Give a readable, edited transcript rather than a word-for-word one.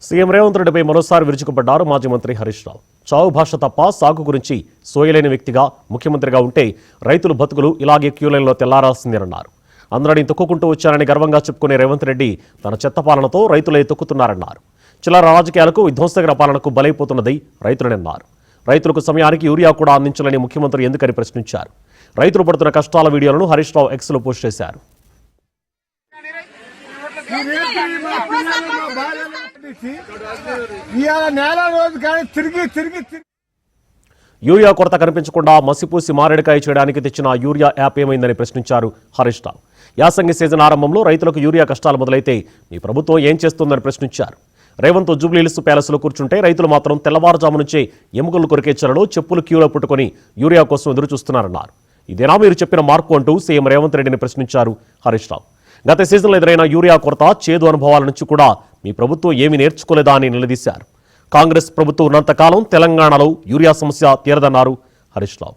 CM Revanth రెడ్డిపై మరోసారి విరుచుకుపడ్డారు మాజీ మంత్రి హరీష్ రావు. చావు భాష తప్ప సాగు గురించి సోయలేని వ్యక్తిగా ముఖ్యమంత్రిగా ఉంటే రైతుల బతుకులు ఇలాగే క్యూలైన్లో తెల్లారాల్సిందేనన్నారు. అందరినీ తొక్కుకుంటూ వచ్చారని గర్వంగా చెప్పుకునే రేవంత్ రెడ్డి తన చెత్త పాలనతో రైతులే తొక్కుతున్నారన్నారు. చిల్లర రాజకీయాలకు విధ్వంసకర పాలనకు బలైపోతున్నది రైతులనన్నారు. రైతులకు సమయానికి యూరియా కూడా అందించాలని ముఖ్యమంత్రి ఎందుకని ప్రశ్నించారు. రైతులు పడుతున్న కష్టాల వీడియోలను హరీష్ రావు ఎక్స్లో పోస్ట్ చేశారు. యూరియా కొరత కనిపించకుండా మసిపూసి మారేడుకాయ చేయడానికి తెచ్చిన యూరియా యాప్ ఏమైందని ప్రశ్నించారు హరీష్ రావు. యాసంగి సీజన్ ఆరంభంలో రైతులకు యూరియా కష్టాలు మొదలైతే మీ ప్రభుత్వం ఏం చేస్తుందని ప్రశ్నించారు. రేవంత్ జూబ్లీహిల్స్ ప్యాలెస్లో కూర్చుంటే రైతులు మాత్రం తెల్లవారుజాము నుంచే ఎముకలు కొరికే చరలో చెప్పులు క్యూలో పుట్టుకొని యూరియా కోసం ఎదురు చూస్తున్నారన్నారు. ఇదేనా మీరు చెప్పిన మార్పు అంటూ సీఎం రేవంత్ రెడ్డిని ప్రశ్నించారు హరీష్ రావు. గత సీజన్లో ఎదురైన యూరియా కొరత చేదు అనుభవాల నుంచి కూడా మీ ప్రభుత్వం ఏమీ నేర్చుకోలేదా అని నిలదీశారు. కాంగ్రెస్ ప్రభుత్వం ఉన్నంతకాలం తెలంగాణలో యూరియా సమస్య తీరదన్నారు హరీష్ రావు.